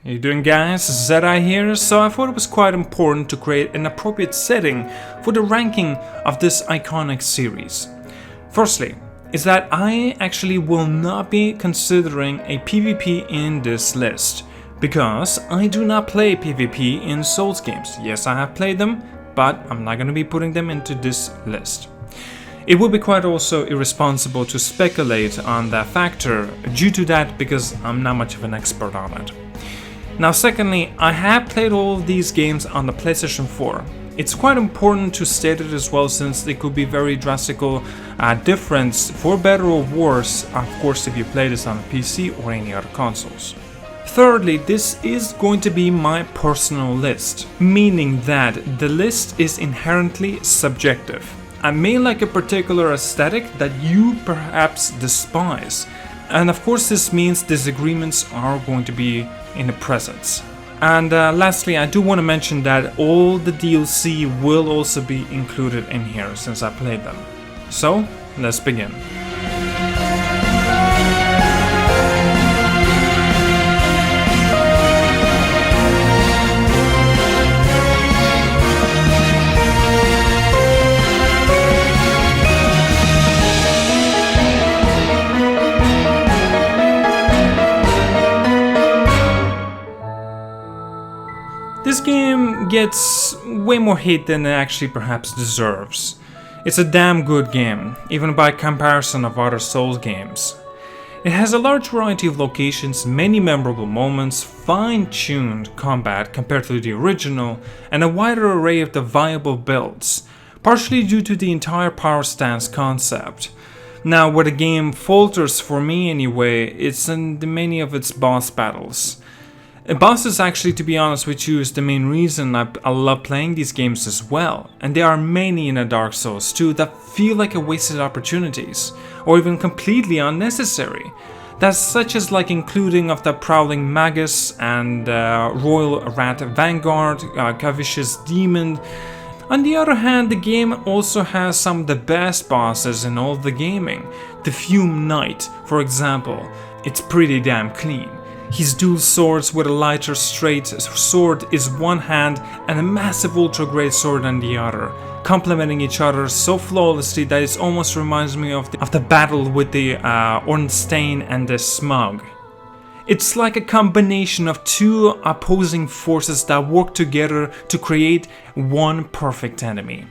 How you doing, guys? ZDEyE here. So I thought it was quite important to create an appropriate setting for the ranking of this iconic series. Firstly, is that I actually will not be considering a PvP in this list, because I do not play PvP in Souls games. Yes, I have played them, but I'm not going to be putting them into this list. It would be quite also irresponsible to speculate on that factor due to that, because I'm not much of an expert on it. Now secondly, I have played all of these games on the PlayStation 4. It's quite important to state it as well, since it could be very drastic difference for better or worse, of course, if you play this on a PC or any other consoles. Thirdly, this is going to be my personal list, meaning that the list is inherently subjective. I may like a particular aesthetic that you perhaps despise, and of course this means disagreements are going to be in the presence. And lastly, I do want to mention that all the DLC will also be included in here since I played them. So, let's begin. This game gets way more hate than it actually perhaps deserves. It's a damn good game, even by comparison of other Souls games. It has a large variety of locations, many memorable moments, fine-tuned combat compared to the original, and a wider array of the viable builds, partially due to the entire power stance concept. Now, where the game falters for me anyway, it's in many of its boss battles. Bosses, actually, to be honest with you, is the main reason I love playing these games as well, and there are many in a Dark Souls 2 that feel like wasted opportunities, or even completely unnecessary. That's such as like including of the Prowling Magus and Royal Rat Vanguard, Cavicious Demon. On the other hand, the game also has some of the best bosses in all the gaming. The Fume Knight, for example, it's pretty damn clean. His dual swords with a lighter straight sword is one hand and a massive ultra great sword on the other, complementing each other so flawlessly that it almost reminds me of the battle with the Ornstein and the Smug. It's like a combination of two opposing forces that work together to create one perfect enemy.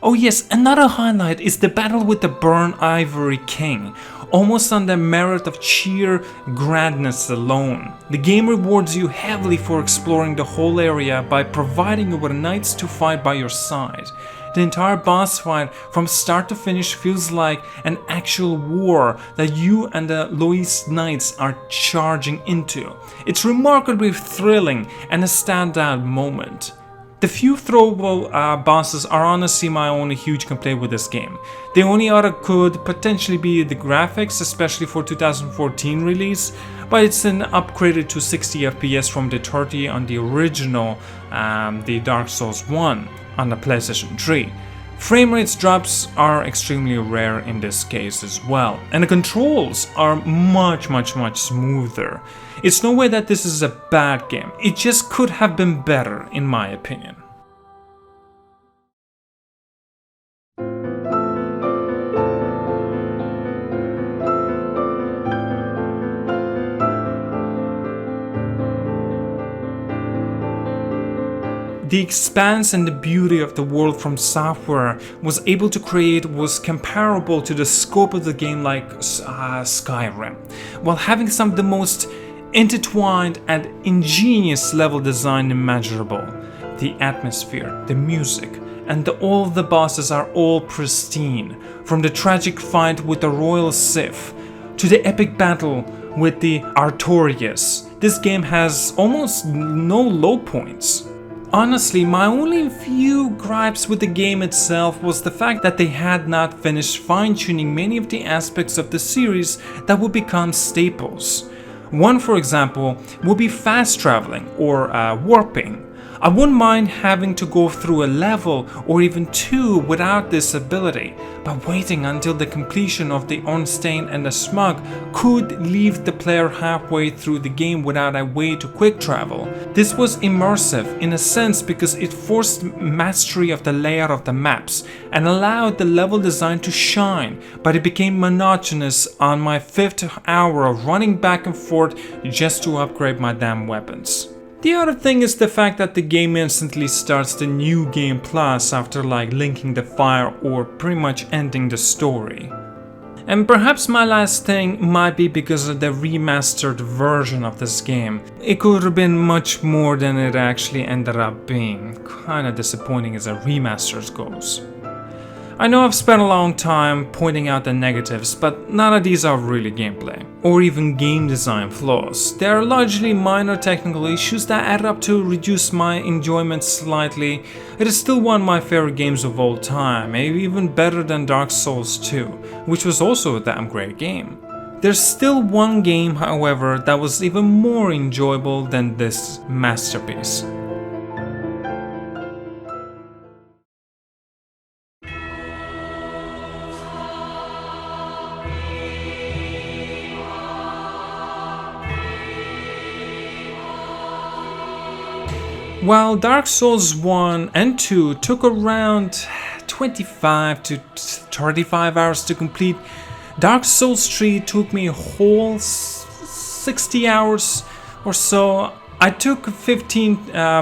Oh yes, another highlight is the battle with the Burnt Ivory King, almost on the merit of sheer grandness alone. The game rewards you heavily for exploring the whole area by providing you with knights to fight by your side. The entire boss fight from start to finish feels like an actual war that you and the Lois Knights are charging into. It's remarkably thrilling and a standout moment. The few throwable bosses are honestly my only huge complaint with this game. The only other could potentially be the graphics, especially for 2014 release, but it's then upgraded to 60 FPS from the 30 on the original, the Dark Souls 1 on the PlayStation 3. Frame rates drops are extremely rare in this case as well, and the controls are much smoother. It's no way that this is a bad game, it just could have been better in my opinion. The expanse and the beauty of the world From Software was able to create was comparable to the scope of the game like Skyrim, while having some of the most intertwined and ingenious level design imaginable. The atmosphere, the music, and all the bosses are all pristine, from the tragic fight with the Royal Sith to the epic battle with the Artorias. This game has almost no low points. Honestly, my only few gripes with the game itself was the fact that they had not finished fine-tuning many of the aspects of the series that would become staples. One, for example, would be fast traveling or warping. I wouldn't mind having to go through a level or even two without this ability, but waiting until the completion of the Ornstein and the Smug could leave the player halfway through the game without a way to quick travel. This was immersive in a sense because it forced mastery of the layout of the maps and allowed the level design to shine, but it became monotonous on my 5th hour of running back and forth just to upgrade my damn weapons. The other thing is the fact that the game instantly starts the new game plus after like linking the fire or pretty much ending the story. And perhaps my last thing might be because of the remastered version of this game. It could have been much more than it actually ended up being. Kinda disappointing as a remaster goes. I know I've spent a long time pointing out the negatives, but none of these are really gameplay or even game design flaws. They are largely minor technical issues that add up to reduce my enjoyment slightly. It is still one of my favorite games of all time, maybe even better than Dark Souls 2, which was also a damn great game. There's still one game, however, that was even more enjoyable than this masterpiece. While Dark Souls 1 and 2 took around 25 to 35 hours to complete, Dark Souls 3 took me a whole 60 hours or so. I took 15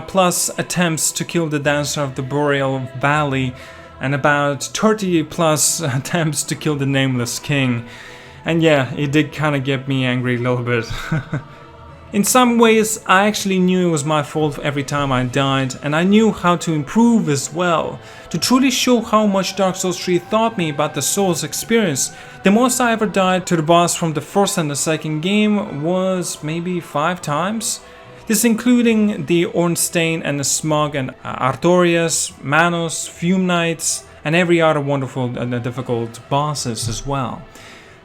plus attempts to kill the Dancer of the Boreal Valley and about 30 plus attempts to kill the Nameless King. And yeah, it did kind of get me angry a little bit. In some ways, I actually knew it was my fault every time I died, and I knew how to improve as well. To truly show how much Dark Souls 3 taught me about the Souls experience, the most I ever died to the boss from the first and the second game was maybe 5 times. This including the Ornstein and the Smug and Artorias, Manos, Fume Knights, and every other wonderful and difficult bosses as well.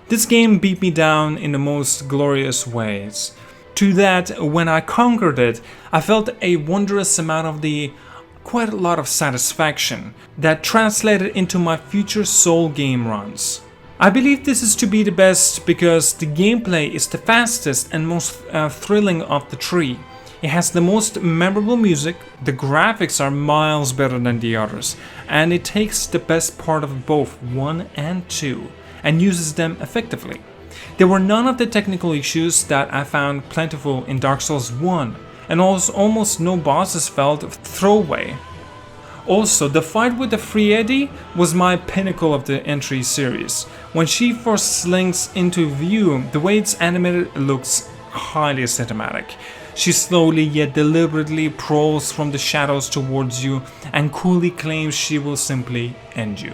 This game beat me down in the most glorious ways. To that, when I conquered it, I felt a wondrous amount of quite a lot of satisfaction that translated into my future Soul game runs. I believe this is to be the best because the gameplay is the fastest and most thrilling of the three. It has the most memorable music, the graphics are miles better than the others, and it takes the best part of both 1 and 2 and uses them effectively. There were none of the technical issues that I found plentiful in Dark Souls 1, and also almost no bosses felt throwaway. Also, the fight with the Friedi was my pinnacle of the entry series. When she first slinks into view, the way it's animated looks highly cinematic. She slowly yet deliberately prowls from the shadows towards you and coolly claims she will simply end you.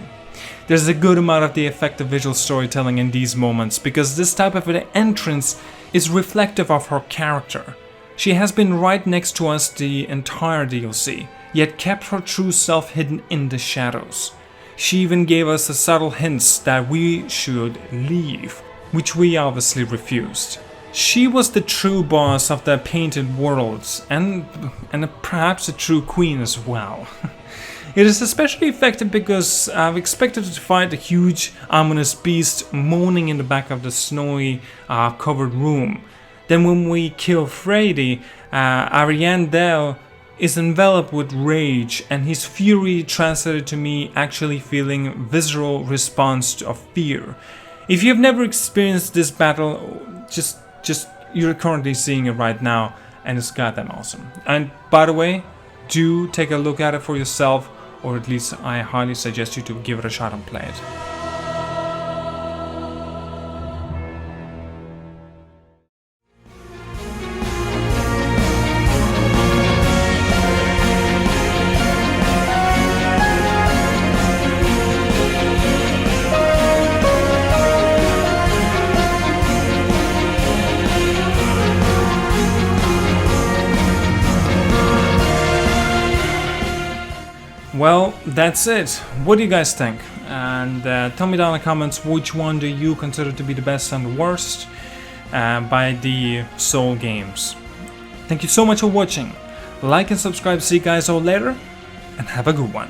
There's a good amount of the effective visual storytelling in these moments because this type of an entrance is reflective of her character. She has been right next to us the entire DLC, yet kept her true self hidden in the shadows. She even gave us the subtle hints that we should leave, which we obviously refused. She was the true boss of the Painted Worlds and perhaps a true queen as well. It is especially effective because I've expected to fight a huge, ominous beast moaning in the back of the snowy, covered room. Then when we kill Freddy, Ariandel is enveloped with rage, and his fury translated to me actually feeling visceral response of fear. If you have never experienced this battle, just you're currently seeing it right now, and it's goddamn awesome. And by the way, do take a look at it for yourself. Or at least I highly suggest you to give it a shot and play it. Well, that's it. What do you guys think? And tell me down in the comments which one do you consider to be the best and the worst by the Soul games. Thank you so much for watching. Like and subscribe, see you guys all later, and have a good one.